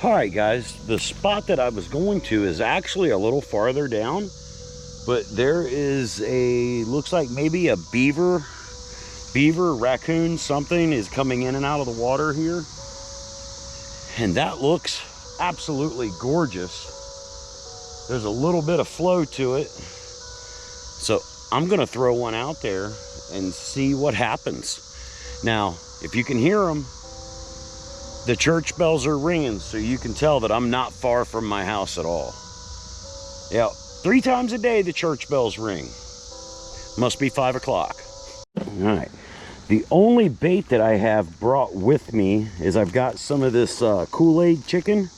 All right, guys, the spot that I was going to is actually a little farther down, but there is looks like maybe a beaver, raccoon, something is coming in and out of the water here. And that looks absolutely gorgeous. There's a little bit of flow to it. So I'm gonna throw one out there and see what happens. Now, if you can hear them, the church bells are ringing, so you can tell that I'm not far from my house at all. Yeah, 3 times a day the church bells ring. Must be 5 o'clock. All right. The only bait that I have brought with me is I've got some of this Kool-Aid chicken,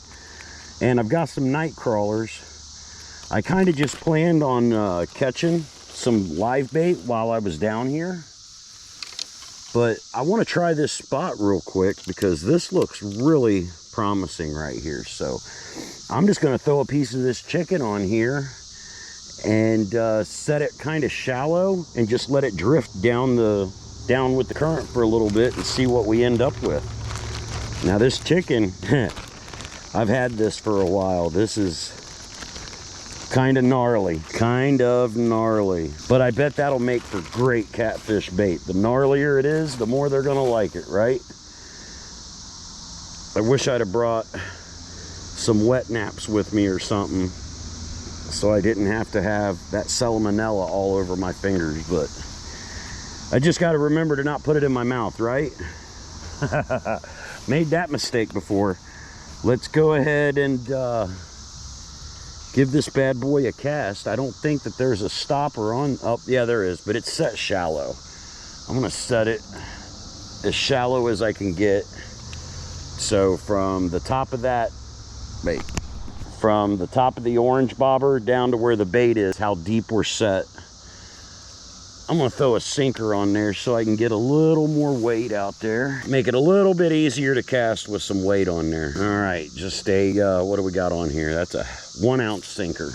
and I've got some night crawlers. I kind of just planned on catching some live bait while I was down here. But I want to try this spot real quick because this looks really promising right here. So I'm just going to throw a piece of this chicken on here and set it kind of shallow and just let it drift down with the current for a little bit and see what we end up with. Now this chicken, I've had this for a while. This is kind of gnarly, but I bet that'll make for great catfish bait. The gnarlier it is, the more they're gonna like it, right? I wish I'd have brought some wet naps with me or something so I didn't have to have that salmonella all over my fingers, but I just got to remember to not put it in my mouth, right? Made that mistake before. Let's go ahead and give this bad boy a cast. I don't think that there's a stopper on. Oh, yeah, there is, but it's set shallow. I'm gonna set it as shallow as I can get. So from the top of that bait, from the top of the orange bobber down to where the bait is, how deep we're set. I'm gonna throw a sinker on there so I can get a little more weight out there. Make it a little bit easier to cast with some weight on there. All right, just a, what do we got on here? That's a 1 ounce sinker.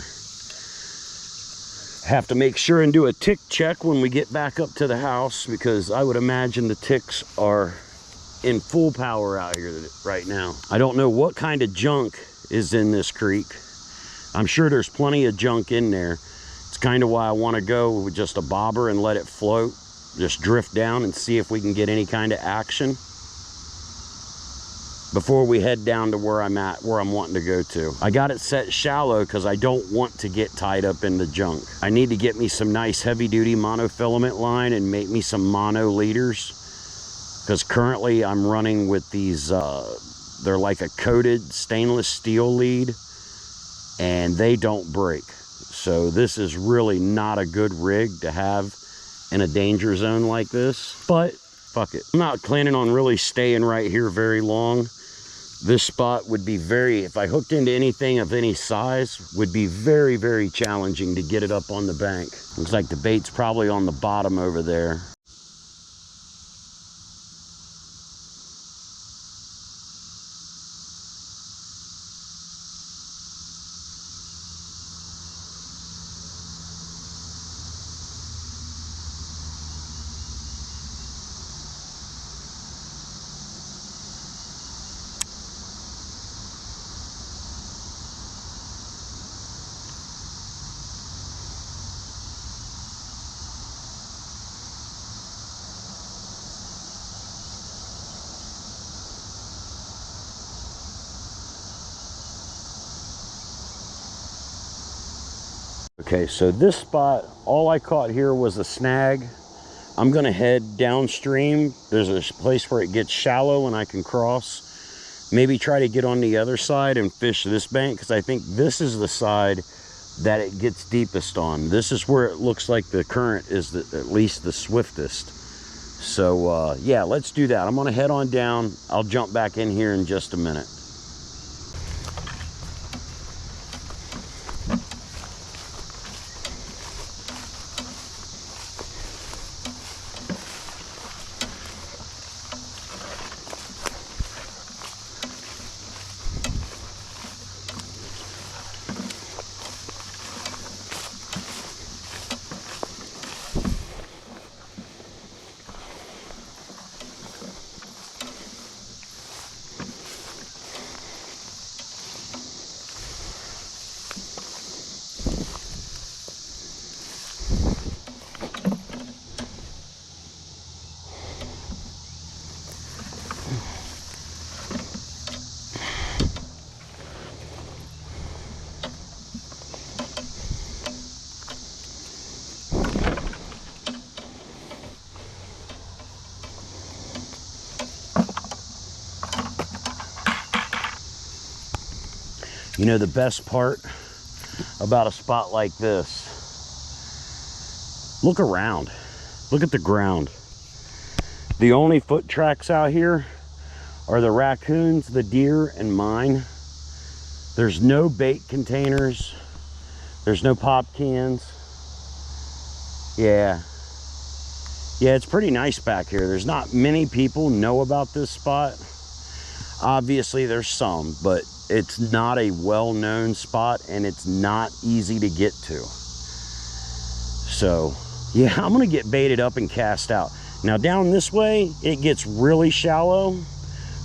Have to make sure and do a tick check when we get back up to the house because I would imagine the ticks are in full power out here right now. I don't know what kind of junk is in this creek. I'm sure there's plenty of junk in there. It's kind of why I want to go with just a bobber and let it float, just drift down and see if we can get any kind of action before we head down to where I'm wanting to go to. I got it set shallow because I don't want to get tied up in the junk. I need to get me some nice heavy duty monofilament line and make me some mono leaders because currently I'm running with these, they're like a coated stainless steel lead and they don't break. So this is really not a good rig to have in a danger zone like this, but fuck it. I'm not planning on really staying right here very long. This spot would be if I hooked into anything of any size, would be very, very challenging to get it up on the bank. Looks like the bait's probably on the bottom over there. Okay, so this spot, all I caught here was a snag. I'm gonna head downstream. There's a place where it gets shallow and I can cross. Maybe try to get on the other side and fish this bank because I think this is the side that it gets deepest on. This is where it looks like the current is at least the swiftest. So yeah, let's do that. I'm gonna head on down. I'll jump back in here in just a minute. You know, the best part about a spot like this, look around, look at the ground. The only foot tracks out here are the raccoons, the deer, and mine. There's no bait containers. There's no pop cans. Yeah, it's pretty nice back here. There's not many people know about this spot. Obviously there's some, but it's not a well-known spot and it's not easy to get to. So yeah, I'm gonna get baited up and cast out. Now down this way, it gets really shallow.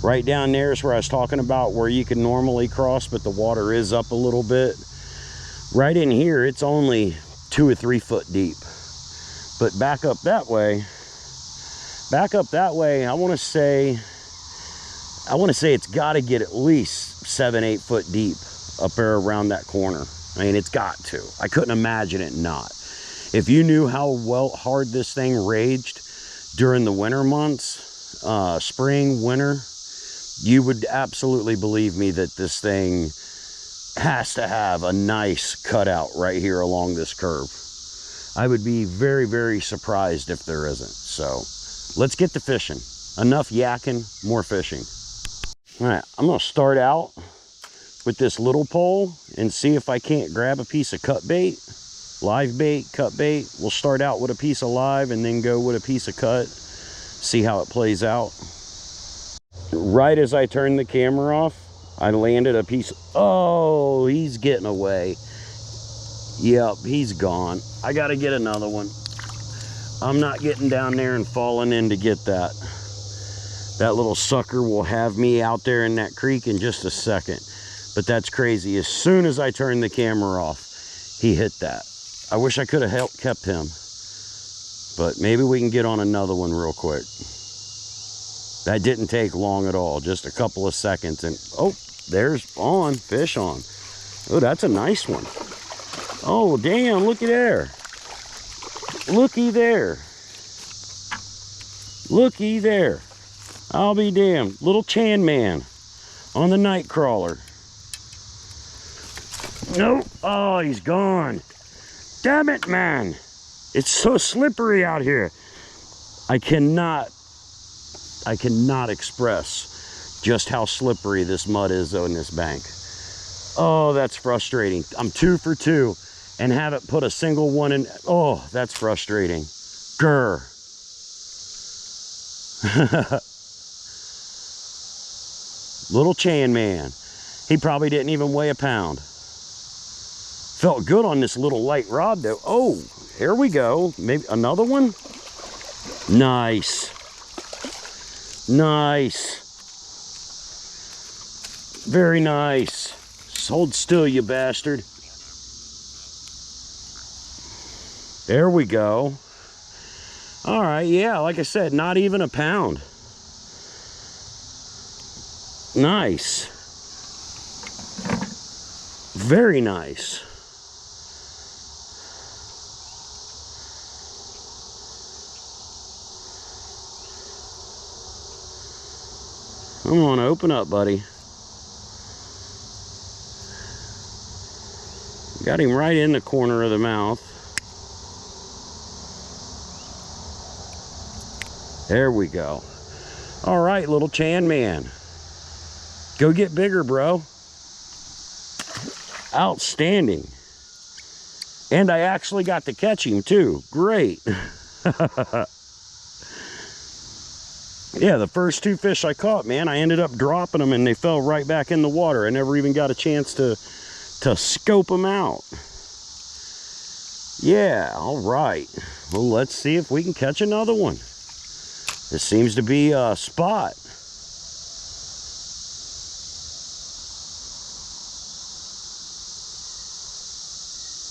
Right down there is where I was talking about, where you can normally cross, but the water is up a little bit. Right in here, it's only 2 or 3 foot deep. But back up that way, I want to say it's got to get at least 7, 8 foot deep up there around that corner. I mean, it's got to. I couldn't imagine it not. If you knew how hard this thing raged during the winter months, spring, winter, you would absolutely believe me that this thing has to have a nice cutout right here along this curve. I would be very, very surprised if there isn't. So let's get to fishing. Enough yakking, more fishing. All right, I'm gonna start out with this little pole and see if I can't grab a piece of cut bait, live bait, cut bait. We'll start out with a piece of live and then go with a piece of cut, see how it plays out. Right as I turned the camera off, I landed a piece. Oh, he's getting away. Yep, he's gone. I gotta get another one. I'm not getting down there and falling in to get that. That little sucker will have me out there in that creek in just a second. But that's crazy. As soon as I turned the camera off, he hit that. I wish I could have kept him. But maybe we can get on another one real quick. That didn't take long at all, just a couple of seconds, and oh, there's on, fish on. Oh, that's a nice one. Oh, damn, looky there. Looky there. Looky there. I'll be damned. Little Chan Man on the night crawler. Nope. Oh, he's gone. Damn it, man. It's so slippery out here. I cannot express just how slippery this mud is though in this bank. Oh, that's frustrating. I'm 2 for 2 and haven't put a single one in. Oh, that's frustrating. Grr. Little Chan Man. He probably didn't even weigh a pound. Felt good on this little light rod though. Oh, here we go. Maybe another one. Nice. Nice. Very nice. Hold still, you bastard. There we go. All right, yeah, like I said, not even a pound. Nice. Very nice. Come on, open up, buddy. Got him right in the corner of the mouth. There we go. All right, little Chan Man. Go get bigger, bro. Outstanding. And I actually got to catch him too. Great. Yeah, the first 2 fish I caught, man, I ended up dropping them and they fell right back in the water. I never even got a chance to scope them out. Yeah, all right. Well, let's see if we can catch another one. This seems to be a spot.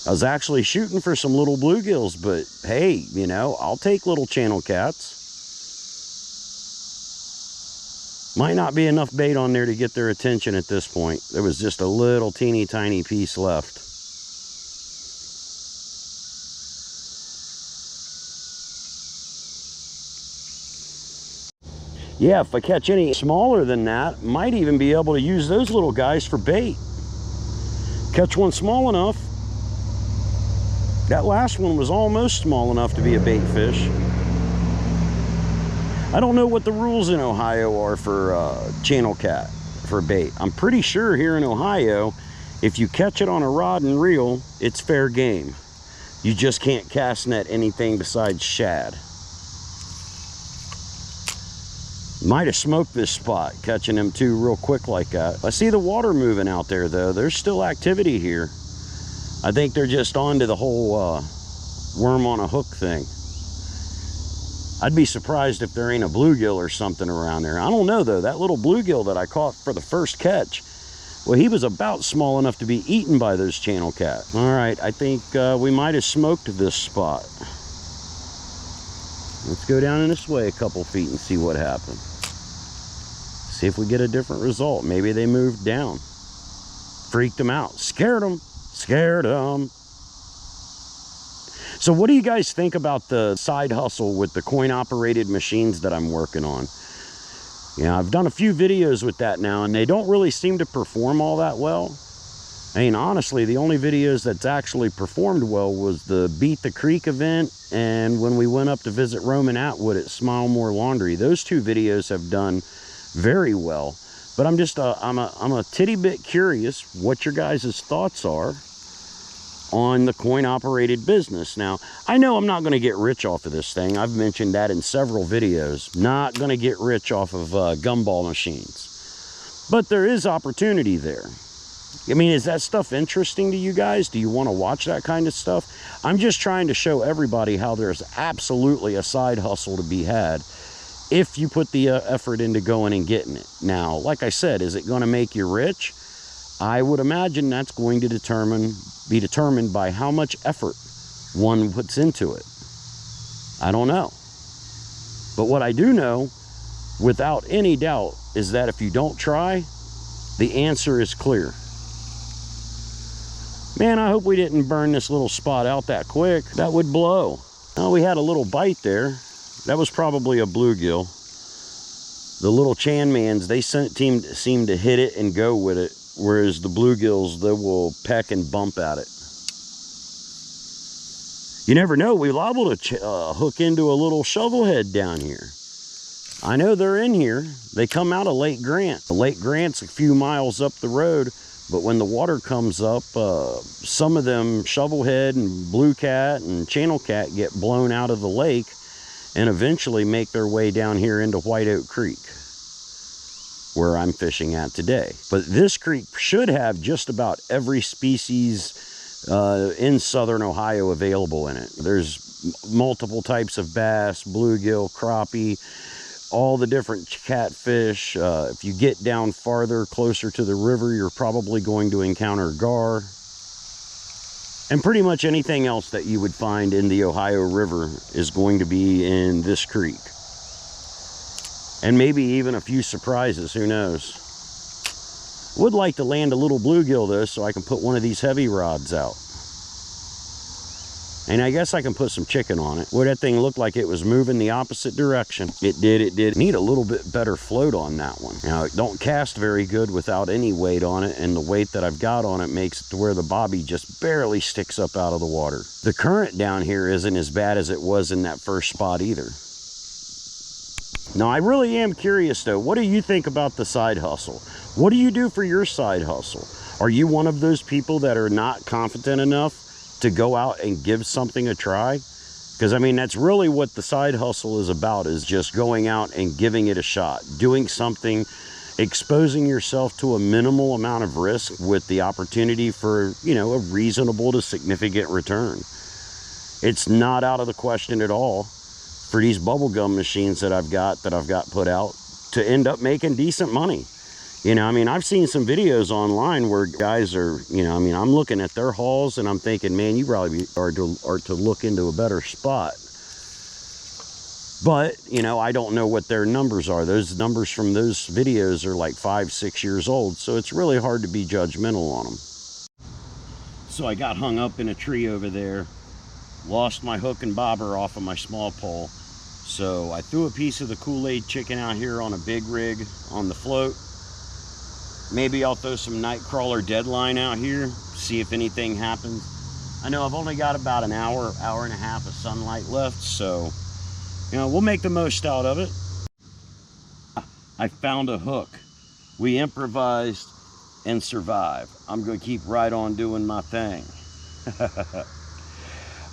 I was actually shooting for some little bluegills, but hey, you know, I'll take little channel cats. Might not be enough bait on there to get their attention at this point. There was just a little teeny tiny piece left. Yeah, if I catch any smaller than that, might even be able to use those little guys for bait. Catch one small enough. That last one was almost small enough to be a bait fish. I don't know what the rules in Ohio are for channel cat for bait. I'm pretty sure here in Ohio, if you catch it on a rod and reel, it's fair game. You just can't cast net anything besides shad. Might have smoked this spot, catching them two real quick like that. I see the water moving out there though. There's still activity here. I think they're just on to the whole worm on a hook thing. I'd be surprised if there ain't a bluegill or something around there. I don't know though. That little bluegill that I caught for the first catch, well, he was about small enough to be eaten by those channel cat. All right, I think we might have smoked this spot. Let's go down in this way a couple feet and see what happened. See if we get a different result. Maybe they moved down. Freaked them out. Scared them. Scared them. So what do you guys think about the side hustle with the coin-operated machines that I'm working on? Yeah, I've done a few videos with that now, and they don't really seem to perform all that well. I mean, honestly, the only videos that's actually performed well was the Beat the Creek event, and when we went up to visit Roman Atwood at Smile More Laundry. Those two videos have done very well. But I'm just I'm a titty bit curious what your guys' thoughts are on the coin-operated business. Now, I know I'm not going to get rich off of this thing. I've mentioned that in several videos. Not going to get rich off of gumball machines. But there is opportunity there. I mean, is that stuff interesting to you guys? Do you want to watch that kind of stuff? I'm just trying to show everybody how there's absolutely a side hustle to be had if you put the effort into going and getting it. Now, like I said, is it going to make you rich? I would imagine that's going to be determined by how much effort one puts into it. I don't know. But what I do know, without any doubt, is that if you don't try, the answer is clear. Man, I hope we didn't burn this little spot out that quick. That would blow. Oh, we had a little bite there. That was probably a bluegill. The little Chanmans, they seem to hit it and go with it, whereas the bluegills, they will peck and bump at it. You never know, we're liable to hook into a little shovelhead down here. I know they're in here. They come out of Lake Grant. Lake Grant's a few miles up the road, but when the water comes up, some of them shovelhead and blue cat and channel cat get blown out of the lake and eventually make their way down here into White Oak Creek, where I'm fishing at today. But this creek should have just about every species in southern Ohio available in it. There's multiple types of bass, bluegill, crappie, all the different catfish. If you get down farther, closer to the river, you're probably going to encounter gar. And pretty much anything else that you would find in the Ohio River is going to be in this creek. And maybe even a few surprises, who knows. Would like to land a little bluegill though, so I can put one of these heavy rods out. And I guess I can put some chicken on it. Boy, that thing looked like it was moving the opposite direction. It did. Need a little bit better float on that one. Now, it don't cast very good without any weight on it, and the weight that I've got on it makes it to where the bobby just barely sticks up out of the water. The current down here isn't as bad as it was in that first spot either. Now, I really am curious though, what do you think about the side hustle? What do you do for your side hustle? Are you one of those people that are not confident enough to go out and give something a try? Because I mean, that's really what the side hustle is about, is just going out and giving it a shot, doing something, exposing yourself to a minimal amount of risk with the opportunity for, you know, a reasonable to significant return. It's not out of the question at all for these bubblegum machines that I've got put out to end up making decent money. You know, I mean, I've seen some videos online where guys are, you know, I mean, I'm looking at their hauls and I'm thinking, man, you probably are to look into a better spot. But, you know, I don't know what their numbers are. Those numbers from those videos are like 5-6 years old, so it's really hard to be judgmental on them. So I got hung up in a tree over there, lost my hook and bobber off of my small pole. So I threw a piece of the Kool-Aid chicken out here on a big rig on the float. Maybe I'll throw some Nightcrawler deadline out here, see if anything happens. I know I've only got about an hour, hour and a half of sunlight left, so, you know, we'll make the most out of it. I found a hook. We improvised and survived. I'm going to keep right on doing my thing.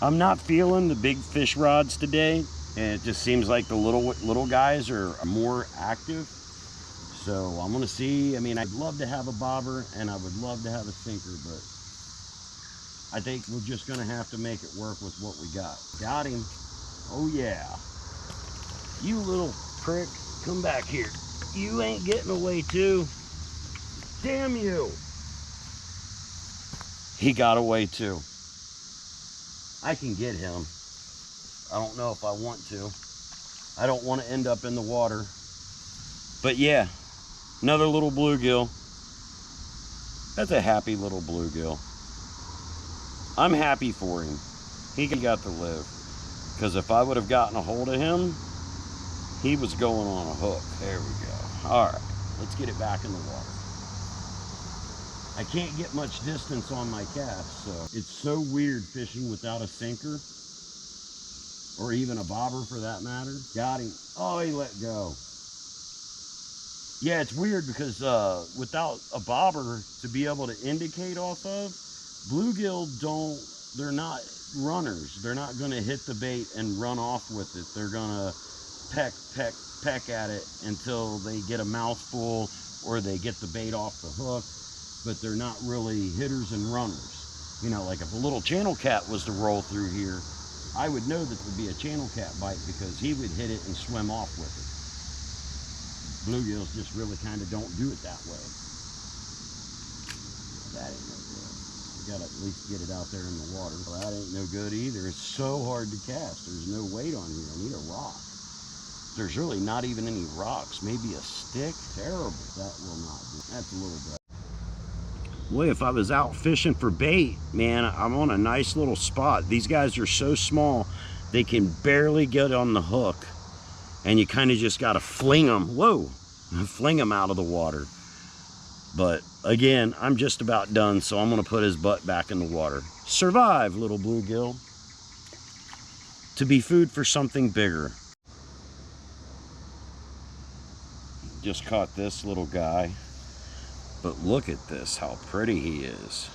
I'm not feeling the big fish rods today, and it just seems like the little guys are more active. So I'm going to see. I mean, I'd love to have a bobber and I would love to have a sinker, but I think we're just going to have to make it work with what we got. Got him. Oh yeah. You little prick, come back here. You ain't getting away too. Damn you. He got away too. I can get him. I don't know if I want to. I don't want to end up in the water. But yeah, another little bluegill. That's a happy little bluegill. I'm happy for him. He got to live. Because if I would have gotten a hold of him, he was going on a hook. There we go. All right, let's get it back in the water. I can't get much distance on my cast, so it's so weird fishing without a sinker, or even a bobber for that matter. Got him. Oh, he let go. Yeah, it's weird because without a bobber to be able to indicate off of, bluegill they're not runners. They're not going to hit the bait and run off with it. They're going to peck at it until they get a mouthful or they get the bait off the hook. But they're not really hitters and runners. You know, like if a little channel cat was to roll through here, I would know that it would be a channel cat bite because he would hit it and swim off with it. Bluegills just really kind of don't do it that way. That ain't no good. You gotta at least get it out there in the water. Well, that ain't no good either. It's so hard to cast. There's no weight on here. I need a rock. There's really not even any rocks. Maybe a stick. Terrible. That will not do. That's a little bit. Boy, if I was out fishing for bait, man, I'm on a nice little spot. These guys are so small, they can barely get on the hook. And you kind of just got to fling them. Whoa, fling them out of the water. But again, I'm just about done, so I'm going to put his butt back in the water. Survive, little bluegill. To be food for something bigger. Just caught this little guy. But look at this, how pretty he is.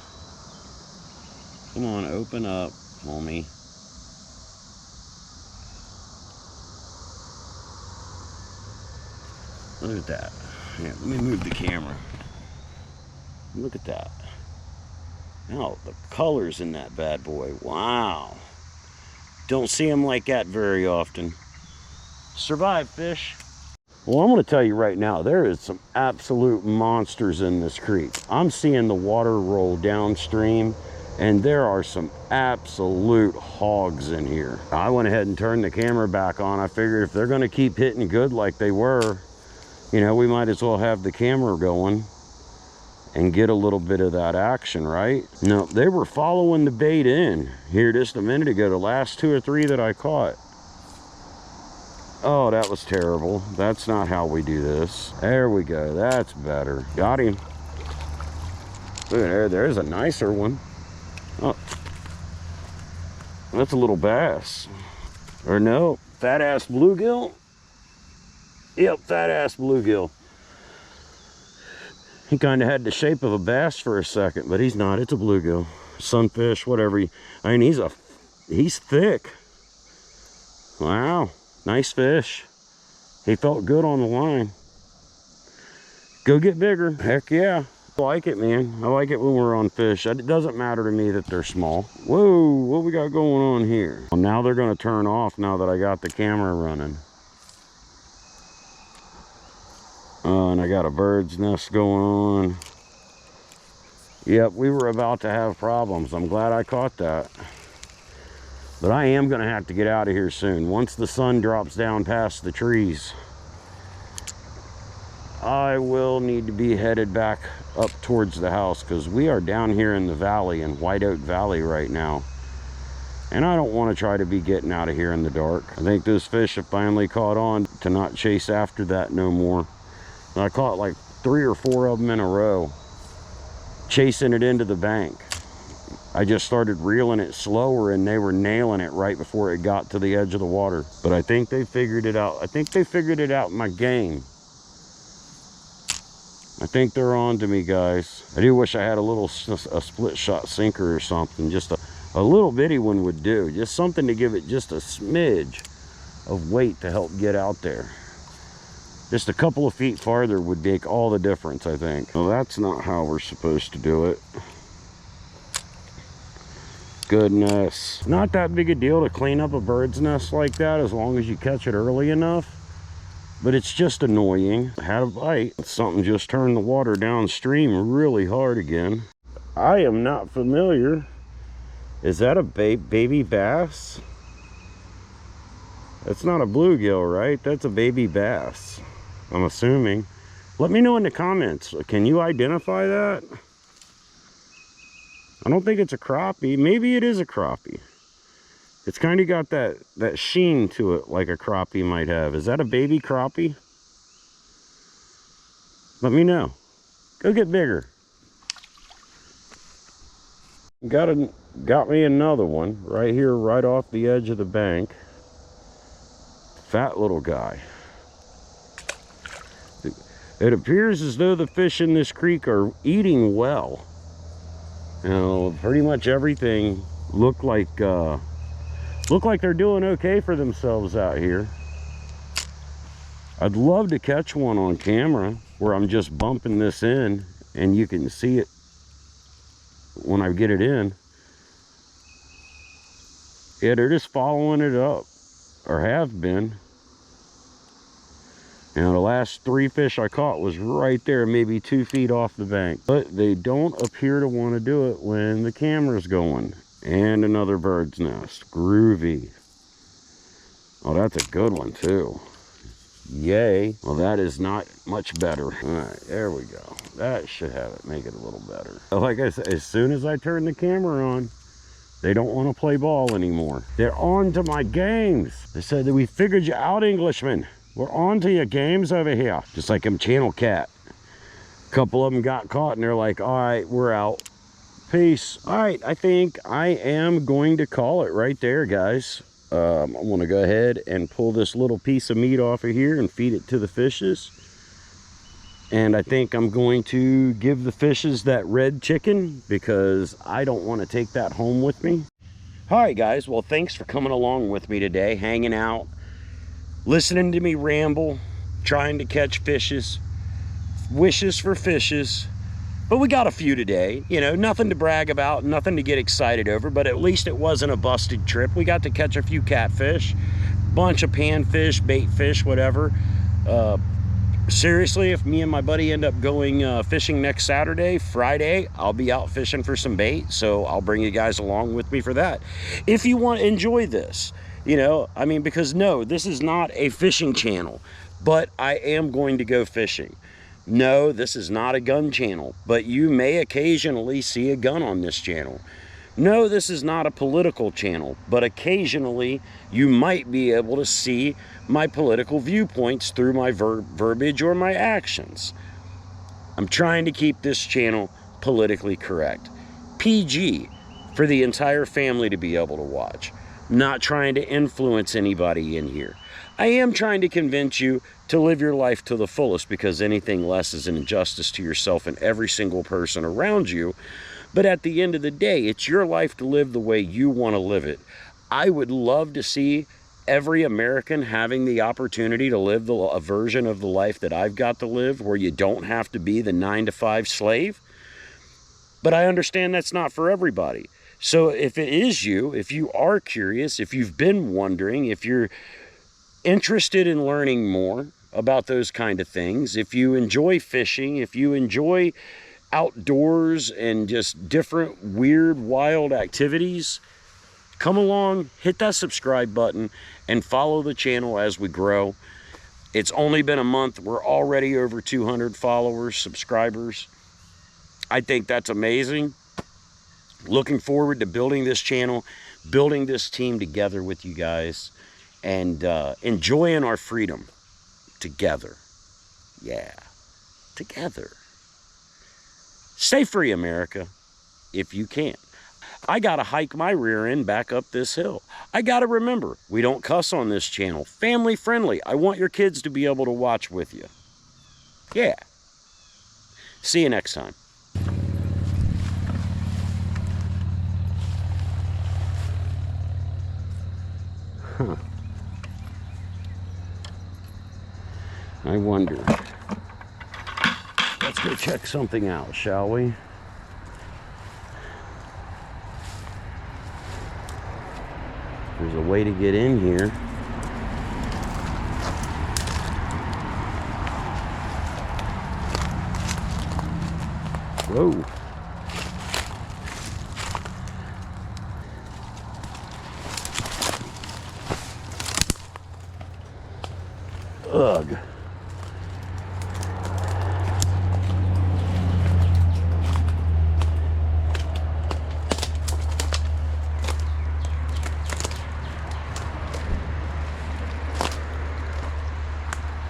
Come on, open up, homie. Look at that. Here, let me move the camera. Look at that. Oh, the colors in that bad boy. Wow. Don't see them like that very often. Survive, fish. Well, I'm going to tell you right now, there is some absolute monsters in this creek. I'm seeing the water roll downstream, and there are some absolute hogs in here. I went ahead and turned the camera back on. I figured if they're going to keep hitting good like they were, you know, we might as well have the camera going and get a little bit of that action, right? No, they were following the bait in here just a minute ago, the last 2 or 3 that I caught. Oh, that was terrible. That's not how we do this. There we go. That's better. Got him. Look at there. There's a nicer one. Oh, that's a little bass. Or no, fat ass bluegill. Yep, fat ass bluegill. He kind of had the shape of a bass for a second, but he's not. It's a bluegill, sunfish, whatever. I mean, he's thick. Wow. Nice fish. He felt good on the line. Go get bigger. Heck yeah. I like it, man. I like it when we're on fish. It doesn't matter to me that they're small. Whoa, what we got going on here? Well, now they're going to turn off now that I got the camera running. And I got a bird's nest going on. Yep, we were about to have problems. I'm glad I caught that. But I am going to have to get out of here soon. Once the sun drops down past the trees, I will need to be headed back up towards the house because we are down here in the valley, in White Oak Valley right now. And I don't want to try to be getting out of here in the dark. I think those fish have finally caught on to not chase after that no more. And I caught like 3 or 4 of them in a row, chasing it into the bank. I just started reeling it slower and they were nailing it right before it got to the edge of the water. But I think they figured it out. I think they figured it out in my game. I think they're on to me, guys. I do wish I had a split shot sinker or something. Just a little bitty one would do. Just something to give it just a smidge of weight to help get out there. Just a couple of feet farther would make all the difference, I think. Well, that's not how we're supposed to do it. Goodness. Not that big a deal to clean up a bird's nest like that as long as you catch it early enough. But it's just annoying. I had a bite. Something just turned the water downstream really hard again. I am not familiar. Is that a baby bass? That's not a bluegill, right? That's a baby bass, I'm assuming. Let me know in the comments. Can you identify that? I don't think it's a crappie. Maybe it is a crappie. It's kind of got that sheen to it like a crappie might have. Is that a baby crappie? Let me know. Go get bigger. Got me another one right here, right off the edge of the bank. Fat little guy. It appears as though the fish in this creek are eating well. You know, pretty much everything look like they're doing okay for themselves out here. I'd love to catch one on camera where I'm just bumping this in and you can see it when I get it in. Yeah, they're just following it up, or have been. You know, the last 3 fish I caught was right there, maybe 2 feet off the bank. But they don't appear to want to do it when the camera's going. And another bird's nest. Groovy. Oh, that's a good one too. Yay. Well, that is not much better. All right, there we go. That should have it, make it a little better. Like I said, as soon as I turn the camera on, they don't want to play ball anymore. They're on to my games. They said that we figured you out, Englishman. We're on to your games over here. Just like them channel cat. A couple of them got caught and they're like, all right, we're out. Peace. All right, I think I am going to call it right there, guys. I want to go ahead and pull this little piece of meat off of here and feed it to the fishes. And I think I'm going to give the fishes that red chicken because I don't want to take that home with me. All right, guys. Well, thanks for coming along with me today, hanging out, listening to me ramble, trying to catch fishes, wishes for fishes. But we got a few today, you know, nothing to brag about, nothing to get excited over, but at least it wasn't a busted trip. We got to catch a few catfish, bunch of panfish, bait fish, whatever. Seriously, if me and my buddy end up going fishing next Saturday, Friday, I'll be out fishing for some bait, so I'll bring you guys along with me for that. If you want to enjoy this, you know, I mean, because no, this is not a fishing channel, but I am going to go fishing. No, this is not a gun channel, but you may occasionally see a gun on this channel. No, this is not a political channel, but occasionally you might be able to see my political viewpoints through my verbiage or my actions. I'm trying to keep this channel politically correct. PG, for the entire family to be able to watch. I'm not trying to influence anybody in here. I am trying to convince you to live your life to the fullest, because anything less is an injustice to yourself and every single person around you. But at the end of the day, it's your life to live the way you want to live it. I would love to see every American having the opportunity to live a version of the life that I've got to live, where you don't have to be the 9-to-5 slave. But I understand that's not for everybody. So if it is you, if you are curious, if you've been wondering, if you're interested in learning more about those kind of things, if you enjoy fishing, if you enjoy outdoors and just different weird wild activities, come along, hit that subscribe button and follow the channel as we grow. It's only been a month. We're already over 200 followers, subscribers. I think that's amazing. Looking forward to building this channel, building this team together with you guys, and enjoying our freedom together. Yeah, together. Stay free, America, if you can. I gotta hike my rear end back up this hill. I gotta remember, we don't cuss on this channel. Family friendly. I want your kids to be able to watch with you. Yeah. See you next time. Huh. I wonder. Let's go check something out, shall we? There's a way to get in here. Whoa. Ugh.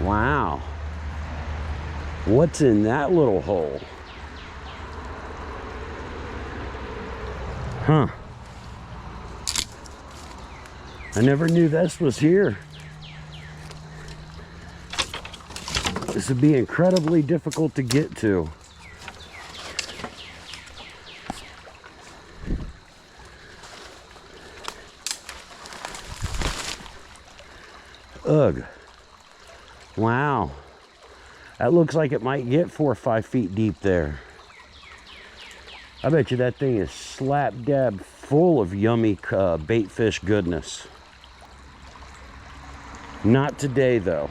Wow. What's in that little hole? Huh. I never knew this was here. This would be incredibly difficult to get to. Ugh. Wow. That looks like it might get 4 or 5 feet deep there. I bet you that thing is slap dab full of yummy bait fish goodness. Not today though.